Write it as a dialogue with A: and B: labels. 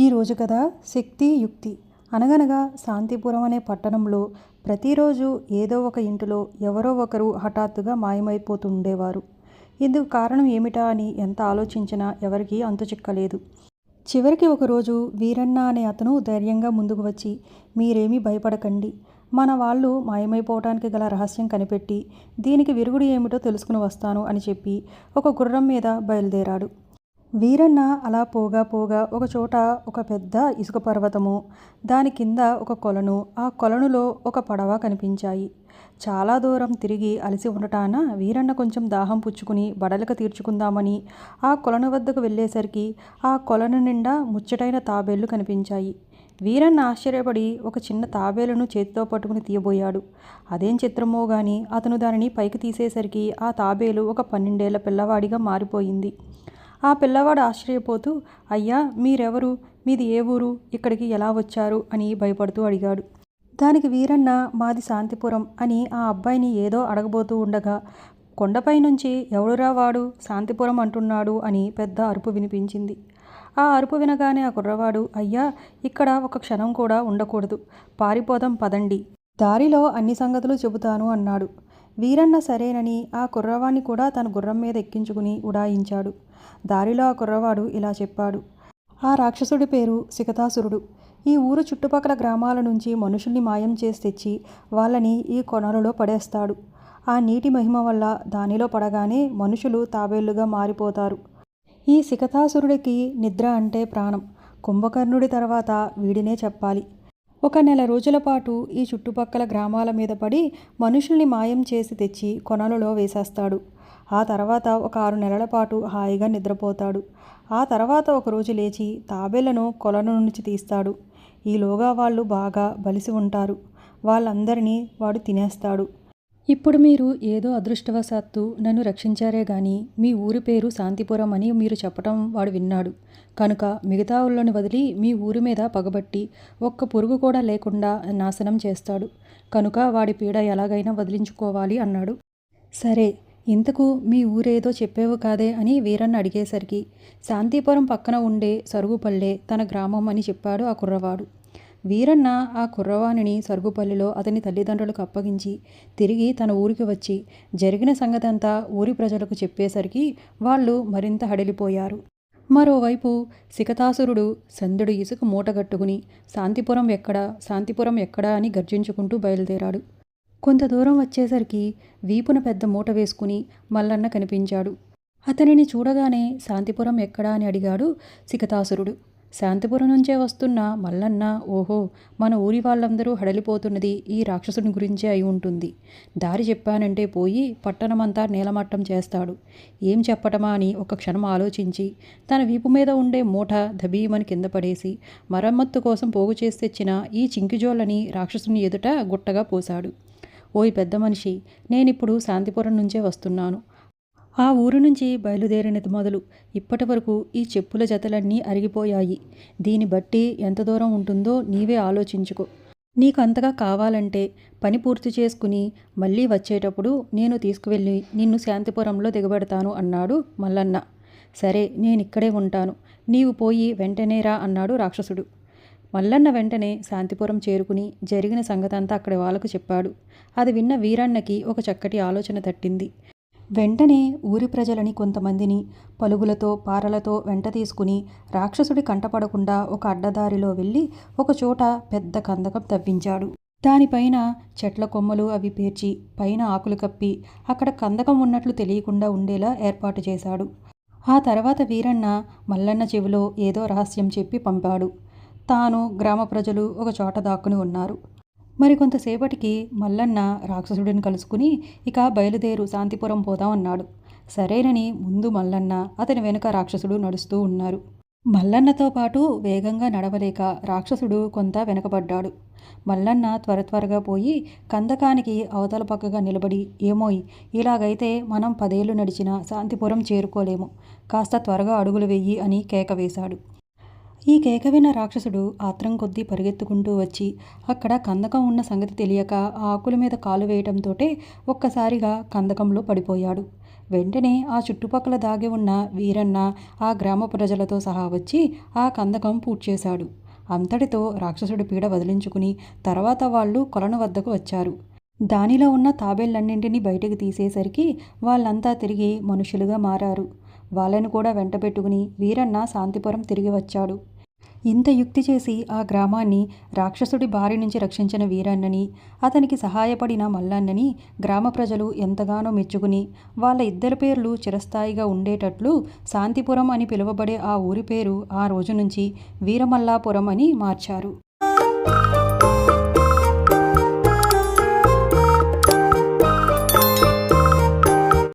A: ఈరోజు కథ శక్తి యుక్తి. అనగనగా శాంతిపురం అనే పట్టణంలో ప్రతిరోజు ఏదో ఒక ఇంటిలో ఎవరో ఒకరు హఠాత్తుగా మాయమైపోతుండేవారు. ఇందుకు కారణం ఏమిటా అని ఎంత ఆలోచించినా ఎవరికీ అంతు చిక్కలేదు. చివరికి ఒకరోజు వీరన్న అనే అతను ధైర్యంగా ముందుకు వచ్చి, మీరేమీ భయపడకండి, మన వాళ్ళు మాయమైపోవటానికి గల రహస్యం కనిపెట్టి దీనికి విరుగుడు ఏమిటో తెలుసుకుని వస్తాను అని చెప్పి ఒక గుర్రం మీద బయలుదేరాడు. వీరన్న అలా పోగా పోగా ఒకచోట ఒక పెద్ద ఇసుక పర్వతము, దాని కింద ఒక కొలను, ఆ కొలనులో ఒక పడవ కనిపించాయి. చాలా దూరం తిరిగి అలసి ఉండటాన వీరన్న కొంచెం దాహం పుచ్చుకుని బడలిక తీర్చుకుందామని ఆ కొలను వద్దకు వెళ్ళేసరికి ఆ కొలను నిండా ముచ్చటైన తాబేళ్లు కనిపించాయి. వీరన్న ఆశ్చర్యపడి ఒక చిన్న తాబేలును చేతితో పట్టుకుని తీయబోయాడు. అదేం చిత్రమో గాని అతను దానిని పైకి తీసేసరికి ఆ తాబేలు ఒక 12 ఏళ్ల పిల్లవాడిగా మారిపోయింది. ఆ పిల్లవాడు ఆశ్చర్యపోతూ, అయ్యా, మీరెవరు, మీది ఏ ఊరు, ఇక్కడికి ఎలా వచ్చారు అని భయపడుతూ అడిగాడు. దానికి వీరన్న, మాది శాంతిపురం అని ఆ అబ్బాయిని ఏదో అడగబోతూ ఉండగా కొండపై నుంచి, ఎవడురా వాడు, శాంతిపురం అంటున్నాడు అని పెద్ద అరుపు వినిపించింది. ఆ అరుపు వినగానే ఆ కుర్రవాడు, అయ్యా, ఇక్కడ ఒక క్షణం కూడా ఉండకూడదు, పారిపోదాం పదండి, దారిలో అన్ని సంగతులు చెబుతాను అన్నాడు. వీరన్న సరేనని ఆ కుర్రవాణ్ణి కూడా తన గుర్రం మీద ఎక్కించుకుని ఉడాయించాడు. దారిలో ఆ కుర్రవాడు ఇలా చెప్పాడు. ఆ రాక్షసుడి పేరు సికతాసురుడు. ఈ ఊరు చుట్టుపక్కల గ్రామాల నుంచి మనుషుల్ని మాయం చేసి తెచ్చి వాళ్ళని ఈ కొనలలో పడేస్తాడు. ఆ నీటి మహిమ వల్ల దానిలో పడగానే మనుషులు తాబేళ్లుగా మారిపోతారు. ఈ సికతాసురుడికి నిద్ర అంటే ప్రాణం. కుంభకర్ణుడి తర్వాత వీడినే చెప్పాలి. 1 నెల రోజుల పాటు ఈ చుట్టుపక్కల గ్రామాల మీద పడి మనుషుల్ని మాయం చేసి తెచ్చి కొనలలో వేసేస్తాడు. ఆ తర్వాత ఒక 6 నెలల పాటు హాయిగా నిద్రపోతాడు. ఆ తర్వాత ఒకరోజు లేచి తాబేళ్లను కొలను నుంచి తీస్తాడు. ఈలోగా వాళ్ళు బాగా బలిసి ఉంటారు. వాళ్ళందరినీ వాడు తినేస్తాడు. ఇప్పుడు మీరు ఏదో అదృష్టవశాత్తు నన్ను రక్షించారే గాని మీ ఊరి పేరు శాంతిపురం అని మీరు చెప్పటం వాడు విన్నాడు. కనుక మిగతా ఊళ్ళని వదిలి మీ ఊరి మీద పగబట్టి ఒక్క పురుగు కూడా లేకుండా నాశనం చేస్తాడు. కనుక వాడి పీడ ఎలాగైనా వదిలించుకోవాలి అన్నాడు. సరే, ఇంతకు మీ ఊరేదో చెప్పేవు కాదే అని వీరన్న అడిగేసరికి శాంతిపురం పక్కన ఉండే సరుగుపల్లె తన గ్రామం అని చెప్పాడు ఆ కుర్రవాడు. వీరన్న ఆ కుర్రవాణిని సరుగుపల్లిలో అతని తల్లిదండ్రులకు అప్పగించి తిరిగి తన ఊరికి వచ్చి జరిగిన సంగతంతా ఊరి ప్రజలకు చెప్పేసరికి వాళ్ళు మరింత హడలిపోయారు. మరోవైపు సికతాసురుడు సందుడు ఇసుక మూటగట్టుకుని శాంతిపురం ఎక్కడా, శాంతిపురం ఎక్కడా అని గర్జించుకుంటూ బయలుదేరాడు. కొంత దూరం వచ్చేసరికి వీపున పెద్ద మూట వేసుకుని మల్లన్న కనిపించాడు. అతనిని చూడగానే శాంతిపురం ఎక్కడా అని అడిగాడు సికతాసురుడు. శాంతిపురం నుంచే వస్తున్న మల్లన్న, ఓహో, మన ఊరి వాళ్ళందరూ హడలిపోతున్నది ఈ రాక్షసుని గురించే అయి ఉంటుంది. దారి చెప్పానంటే పోయి పట్టణమంతా నేలమట్టం చేస్తాడు. ఏం చెప్పటమా అని ఒక క్షణం ఆలోచించి తన వీపు మీద ఉండే మూట దబీమని కింద పడేసి మరమ్మత్తు కోసం పోగు చేసి తెచ్చిన ఈ చింకిజోళ్ళని రాక్షసుని ఎదుట గుట్టగా పోశాడు. ఓయ్ పెద్ద మనిషి, నేనిప్పుడు శాంతిపురం నుంచే వస్తున్నాను. ఆ ఊరు నుంచి బయలుదేరినది మొదలు ఇప్పటి వరకు ఈ చెప్పుల జతలన్నీ అరిగిపోయాయి. దీన్ని బట్టి ఎంత దూరం ఉంటుందో నీవే ఆలోచించుకో. నీకు అంతగా కావాలంటే పని పూర్తి చేసుకుని మళ్ళీ వచ్చేటప్పుడు నేను తీసుకువెళ్ళి నిన్ను శాంతిపురంలో దిగబెడతాను అన్నాడు మల్లన్న. సరే, నేనిక్కడే ఉంటాను, నీవు పోయి వెంటనే రా అన్నాడు రాక్షసుడు. మల్లన్న వెంటనే శాంతిపురం చేరుకుని జరిగిన సంగతంతా అక్కడి వాళ్ళకు చెప్పాడు. అది విన్న వీరన్నకి ఒక చక్కటి ఆలోచన తట్టింది. వెంటనే ఊరి ప్రజలని కొంతమందిని పలుగులతో పారలతో వెంట తీసుకుని రాక్షసుడి కంటపడకుండా ఒక అడ్డదారిలో వెళ్ళి ఒకచోట పెద్ద కందకం తవ్వించాడు. దానిపైన చెట్ల కొమ్మలు అవి పేర్చి పైన ఆకులు కప్పి అక్కడ కందకం ఉన్నట్లు తెలియకుండా ఉండేలా ఏర్పాటు చేశాడు. ఆ తర్వాత వీరన్న మల్లన్న చెవిలో ఏదో రహస్యం చెప్పి పంపాడు. తాను గ్రామ ప్రజలు ఒక చోట దాక్కుని ఉన్నారు. మరికొంతసేపటికి మల్లన్న రాక్షసుడిని కలుసుకుని ఇక బయలుదేరు, శాంతిపురం పోదాం అన్నాడు. సరేనని ముందు మల్లన్న, అతని వెనుక రాక్షసుడు నడుస్తూ ఉన్నారు. మల్లన్నతో పాటు వేగంగా నడవలేక రాక్షసుడు కొంత వెనకబడ్డాడు. మల్లన్న త్వరగా పోయి కందకానికి అవతల పక్కగా నిలబడి, ఏమోయ్, ఇలాగైతే మనం 10 ఏళ్ళు నడిచినా శాంతిపురం చేరుకోలేము, కాస్త త్వరగా అడుగులు వెయ్యి అని కేక వేశాడు. ఈ కేక విన్న రాక్షసుడు ఆత్రం కొద్దీ పరిగెత్తుకుంటూ వచ్చి అక్కడ కందకం ఉన్న సంగతి తెలియక ఆ ఆకుల మీద కాలు వేయటంతోటే ఒక్కసారిగా కందకంలో పడిపోయాడు. వెంటనే ఆ చుట్టుపక్కల దాగి ఉన్న వీరన్న ఆ గ్రామ ప్రజలతో సహా వచ్చి ఆ కందకం పూడ్చేశాడు. అంతటితో రాక్షసుడి పీడ వదిలించుకుని తర్వాత వాళ్ళు కొలను వద్దకు వచ్చారు. దానిలో ఉన్న తాబేళ్లన్నింటినీ బయటకు తీసేసరికి వాళ్ళంతా తిరిగి మనుషులుగా మారారు. వాళ్ళను కూడా వెంటబెట్టుకుని వీరన్న శాంతిపురం తిరిగి వచ్చాడు. ఇంత యుక్తి చేసి ఆ గ్రామాన్ని రాక్షసుడి బారి నుంచి రక్షించిన వీరన్నని, అతనికి సహాయపడిన మల్లన్నని గ్రామ ప్రజలు ఎంతగానో మెచ్చుకుని వాళ్ళ ఇద్దరి పేర్లు చిరస్థాయిగా ఉండేటట్లు శాంతిపురం అని పిలువబడే ఆ ఊరి పేరు ఆ రోజు నుంచి వీరమల్లాపురం అని మార్చారు.